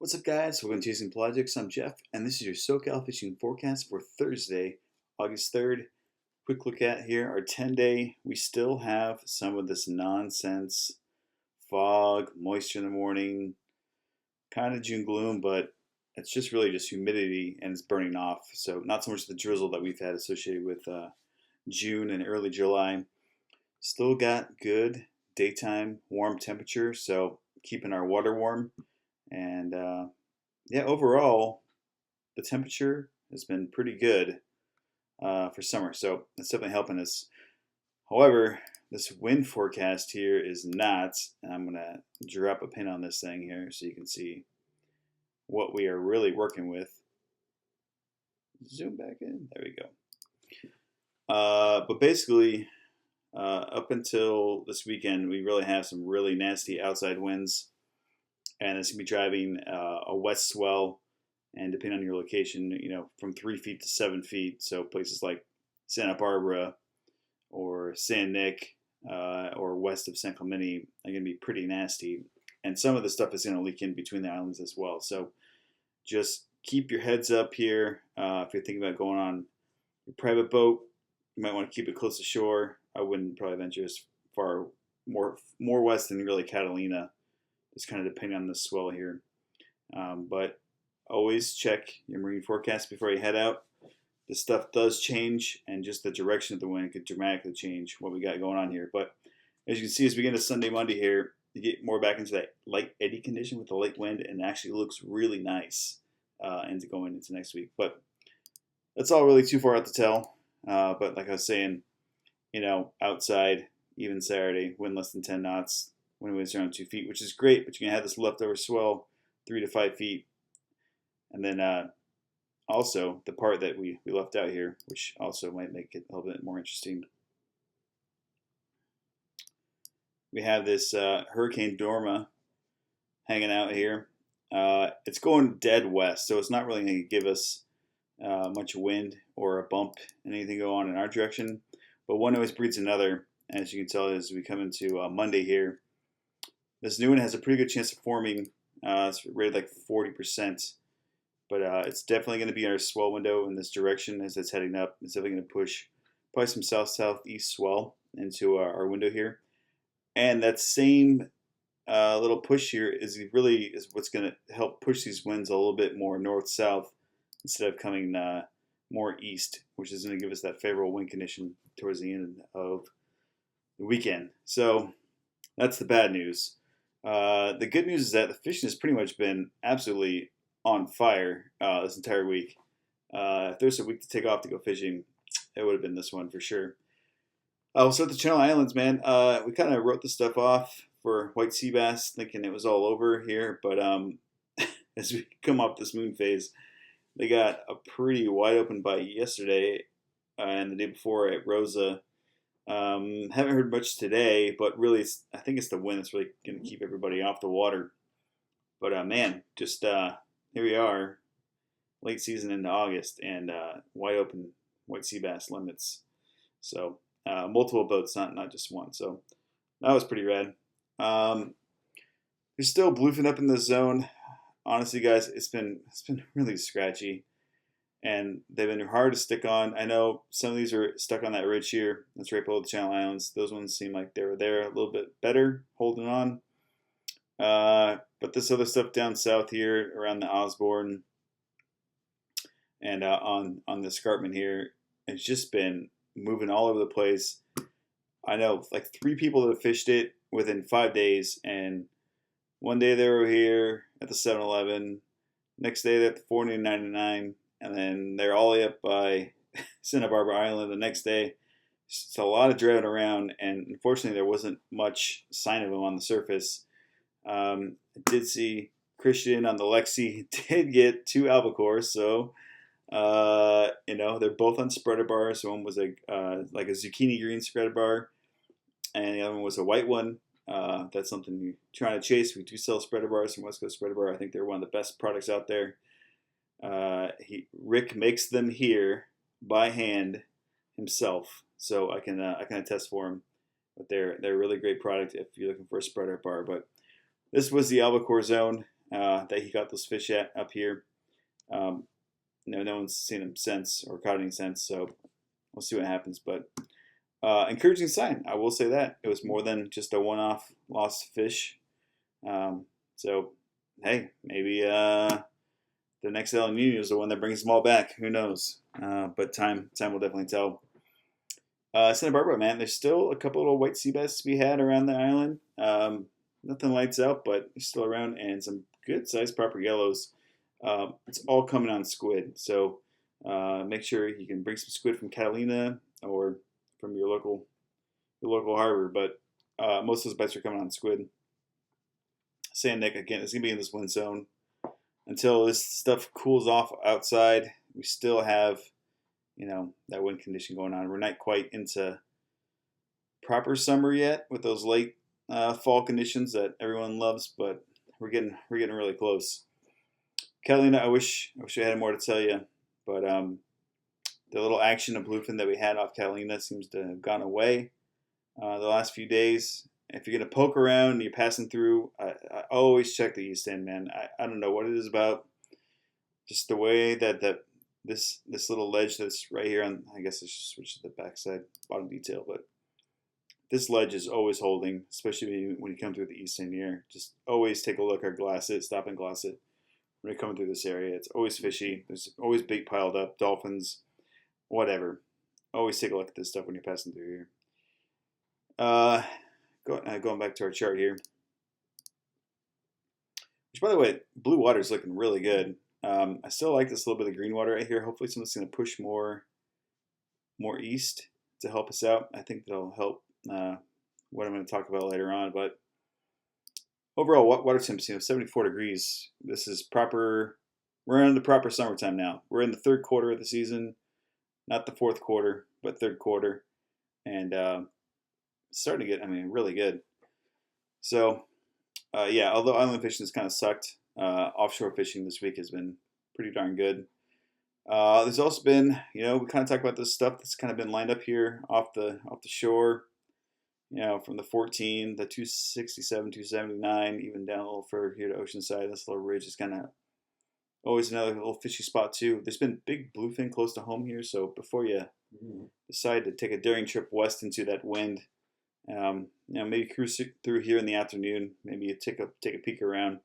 What's up, guys? Welcome to Chasing Projects. I'm Jeff, and this is your SoCal fishing forecast for Thursday, August 3rd. Quick look at here our 10-day. We still have some of this nonsense fog, moisture in the morning, kind of June gloom, but it's just really just humidity and it's burning off. So, not so much the drizzle that we've had associated with June and early July. Still got good daytime warm temperature, so keeping our water warm. And yeah, overall, the temperature has been pretty good for summer, so it's definitely helping us. However, this wind forecast here is not, and I'm going to drop a pin on this thing here so you can see what we are really working with. Zoom back in. There we go. But basically, up until this weekend, we really have some really nasty outside winds, and it's going to be driving a west swell, and depending on your location, from 3 feet to 7 feet. So places like Santa Barbara or San Nick or west of San Clemente are going to be pretty nasty. And some of the stuff is going to leak in between the islands as well. So just keep your heads up here. If you're thinking about going on your private boat, you might want to keep it close to shore. I wouldn't probably venture as far more west than really Catalina. Just kind of depending on the swell here. But always check your marine forecast before you head out. This stuff does change, and just the direction of the wind could dramatically change what we got going on here. But as you can see, as we get into Sunday, Monday here, you get more back into that light eddy condition with the light wind, and it actually looks really nice into going into next week. But that's all really too far out to tell. But like I was saying, outside, even Saturday, wind less than 10 knots. Wind waves around 2 feet, which is great, but you can have this leftover swell 3 to 5 feet. And then also the part that we left out here, which also might make it a little bit more interesting. We have this Hurricane Dorma hanging out here. It's going dead west, so it's not really going to give us much wind or a bump and anything go on in our direction. But one always breeds another, as you can tell as we come into Monday here. This new one has a pretty good chance of forming. It's rated like 40%, but it's definitely going to be in our swell window in this direction as it's heading up. It's definitely going to push probably some south-southeast swell into our window here. And that same little push here is what's going to help push these winds a little bit more north-south instead of coming more east, which is going to give us that favorable wind condition towards the end of the weekend. So that's the bad news. The good news is that the fishing has pretty much been absolutely on fire this entire week. If there's a week to take off to go fishing, it would have been this one for sure. So at the Channel Islands, man, we kind of wrote this stuff off for white sea bass, thinking it was all over here. But as we come off this moon phase, they got a pretty wide open bite yesterday and the day before at Rosa. Haven't heard much today, but really, I think it's the wind that's really going to keep everybody off the water. But man, just here we are, late season into August, and wide open white sea bass limits. So multiple boats, not just one. So that was pretty rad. There's still bluefin up in the zone. Honestly, guys, it's been really scratchy. And they've been hard to stick on. I know some of these are stuck on that ridge here. That's right below the Channel Islands. Those ones seem like they were there a little bit better, holding on. But this other stuff down south here, around the Osborne and on the escarpment here, it's just been moving all over the place. I know like 3 people that have fished it within 5 days, and one day they were here at the 7-Eleven. Next day they're at the 40.99. And then they're all the way up by Santa Barbara Island the next day. It's a lot of driving around, and unfortunately there wasn't much sign of them on the surface. I did see Christian on the Lexi did get 2 albacores, so they're both on spreader bars. So one was like a zucchini green spreader bar, and the other one was a white one. That's something you're trying to chase. We do sell spreader bars from West Coast Spreader Bar. I think they're one of the best products out there. Rick makes them here by hand himself, so I can attest for him. But they're a really great product if you're looking for a spreader bar. But this was the albacore zone. that he got those fish at up here. No one's seen him since or caught any since, so we'll see what happens. But encouraging sign, I will say that. It was more than just a one-off lost fish. So, hey, maybe the next El Nino is the one that brings them all back. Who knows? But time will definitely tell. Santa Barbara, man, there's still a couple little white sea bass to be had around the island. Nothing lights out, but they're still around, and some good-sized proper yellows. It's all coming on squid, so make sure you can bring some squid from Catalina or from your local harbor. But most of those bites are coming on squid. Sand Nick, again, it's gonna be in this wind zone until this stuff cools off outside. We still have, that wind condition going on. We're not quite into proper summer yet with those late fall conditions that everyone loves, but we're getting really close. Catalina, I wish I had more to tell you, but the little action of bluefin that we had off Catalina seems to have gone away the last few days. If you're gonna poke around and you're passing through, I always check the east end, man. I don't know what it is about, just the way that this little ledge that's right here on, I guess I should switch to the backside bottom detail, but this ledge is always holding, especially when you come through the east end here. Just always take a look or glass it, stop and glass it. When you're coming through this area, it's always fishy. There's always bait piled up, dolphins, whatever. Always take a look at this stuff when you're passing through here. Going back to our chart here, which, by the way, blue water is looking really good. I still like this little bit of green water right here. Hopefully something's going to push more east to help us out. I think that'll help what I'm going to talk about later on. But overall, water temps, 74 degrees. This is proper. We're in the proper summertime now. We're in the third quarter of the season, not the fourth quarter, but third quarter. And starting to get, really good. So, yeah, although island fishing has kind of sucked, offshore fishing this week has been pretty darn good. There's also been, we kind of talk about this stuff that's kind of been lined up here off the shore, from the 14, the 267, 279, even down a little further here to Oceanside. This little ridge is kind of always another little fishy spot too. There's been big bluefin close to home here, so before you decide to take a daring trip west into that wind, maybe cruise through here in the afternoon. Maybe you take a peek around.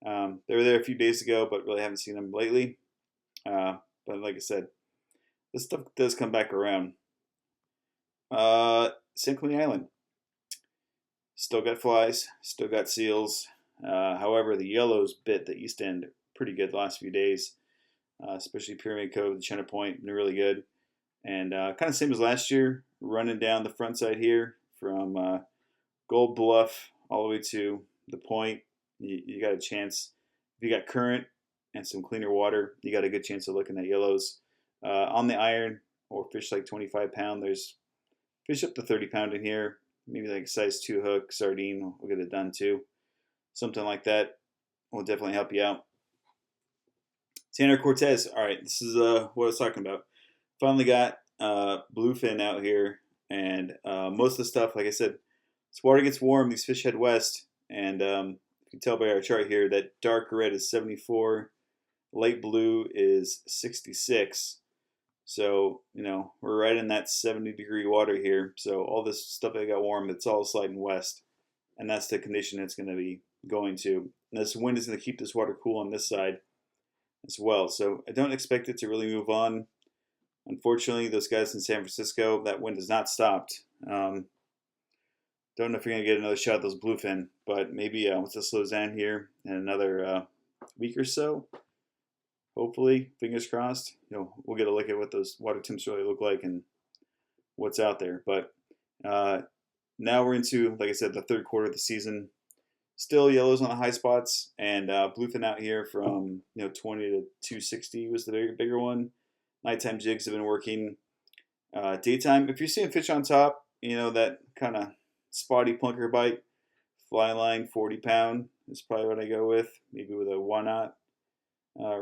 They were there a few days ago, but really haven't seen them lately. But like I said, this stuff does come back around. San Clemente Island. Still got flies, still got seals. However, the yellows bit the east end pretty good the last few days, especially Pyramid Cove, the Center Point, been really good. And kind of same as last year, running down the front side here from Gold Bluff all the way to the point. You got a chance. If you got current and some cleaner water, you got a good chance of looking at yellows. On the iron or fish like 25-pound, there's fish up to 30-pound in here. Maybe like size 2 hook, sardine will get it done too. Something like that will definitely help you out. Tanner Cortez. All right, this is what I was talking about. Finally got bluefin out here, and most of the stuff, like I said, as water gets warm, these fish head west, and you can tell by our chart here that dark red is 74, light blue is 66. So, we're right in that 70-degree water here. So all this stuff that got warm, it's all sliding west. And that's the condition it's going to be going to. And this wind is going to keep this water cool on this side as well. So I don't expect it to really move on. Unfortunately, those guys in San Francisco, that wind has not stopped. Don't know if you're going to get another shot at those bluefin, but maybe once this slows down here in another week or so, hopefully, fingers crossed, we'll get a look at what those water temps really look like and what's out there. But now we're into, like I said, the third quarter of the season. Still yellows on the high spots, and bluefin out here from 20 to 260 was the bigger one. Nighttime jigs have been working. Daytime, if you're seeing fish on top, that kind of spotty plunker bite, fly line 40-pound is probably what I go with. Maybe with a 1-knot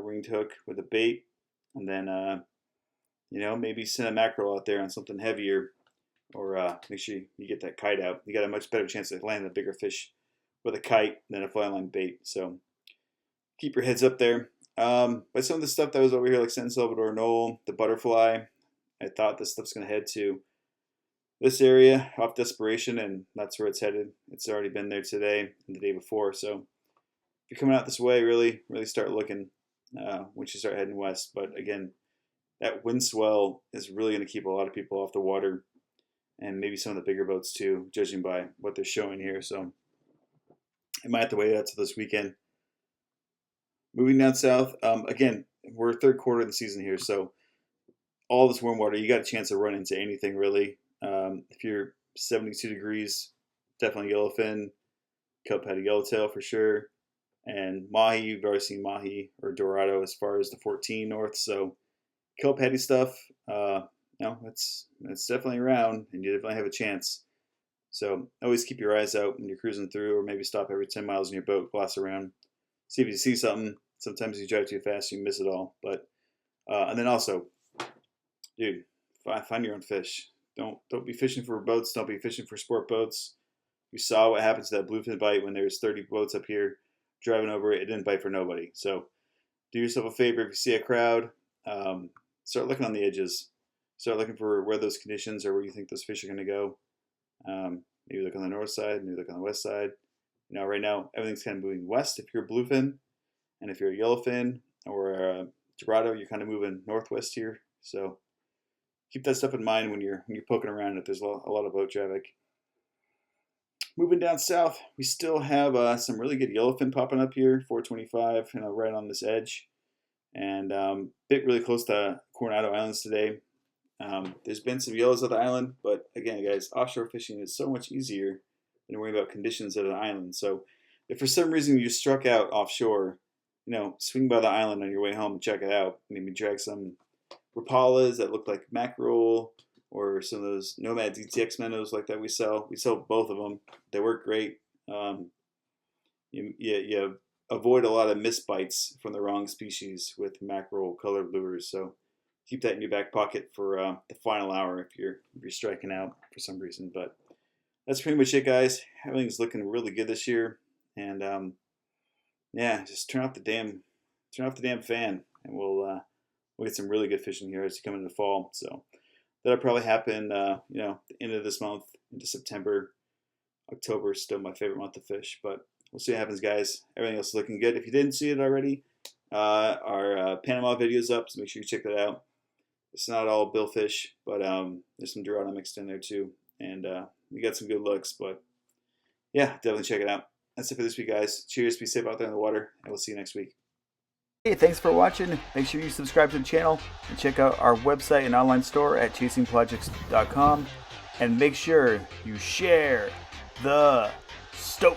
ringed hook with a bait, and then maybe send a mackerel out there on something heavier, or make sure you get that kite out. You got a much better chance of landing a bigger fish with a kite than a fly line bait. So keep your heads up there. But some of the stuff that was over here, like San Salvador Knoll, the butterfly, I thought this stuff's going to head to this area off Desperation, and that's where it's headed. It's already been there today and the day before. So if you're coming out this way, really start looking once you start heading west. But again, that wind swell is really going to keep a lot of people off the water, and maybe some of the bigger boats too, judging by what they're showing here. So I might have to wait out till this weekend. Moving down south, again, we're third quarter of the season here, so all this warm water, you got a chance to run into anything really. If you're 72 degrees, definitely yellowfin, kelp head yellowtail for sure, and mahi. You've already seen mahi or dorado as far as the 14 north. So kelp heady stuff, it's definitely around, and you definitely have a chance. So always keep your eyes out when you're cruising through, or maybe stop every 10 miles in your boat, glass around, see if you see something. Sometimes you drive too fast, you miss it all. But and then also, dude, find your own fish. Don't be fishing for boats. Don't be fishing for sport boats. You saw what happened to that bluefin bite when there's 30 boats up here driving over it. It didn't bite for nobody. So do yourself a favor. If you see a crowd, start looking on the edges. Start looking for where those conditions are, where you think those fish are going to go. Maybe look on the north side. Maybe look on the west side. Right now, everything's kind of moving west if you're a bluefin. And if you're a yellowfin or a dorado, you're kind of moving northwest here. So keep that stuff in mind when you're poking around if there's a lot of boat traffic. Moving down south, we still have some really good yellowfin popping up here, 425, right on this edge. And bit really close to Coronado Islands today. There's been some yellows at the island, but again, guys, offshore fishing is so much easier than worrying about conditions at an island. So if for some reason you struck out offshore, swing by the island on your way home and check it out. Maybe drag some Rapalas that look like mackerel, or some of those Nomad DTX minnows like that we sell. We sell both of them. They work great. You avoid a lot of missed bites from the wrong species with mackerel colored lures. So keep that in your back pocket for the final hour if you're striking out for some reason. But that's pretty much it, guys. Everything's looking really good this year, and just turn off the damn fan, and we'll get some really good fishing here as you come into the fall. So that'll probably happen, the end of this month into September. October is still my favorite month to fish, but we'll see what happens, guys. Everything else is looking good. If you didn't see it already, our Panama video's up, so make sure you check that out. It's not all billfish, but there's some dorado mixed in there too, and we got some good looks. But yeah, definitely check it out. That's it for this week, guys. Cheers, be safe out there in the water, and we'll see you next week. Hey, thanks for watching. Make sure you subscribe to the channel and check out our website and online store at chasingprojects.com. And make sure you share the stoke.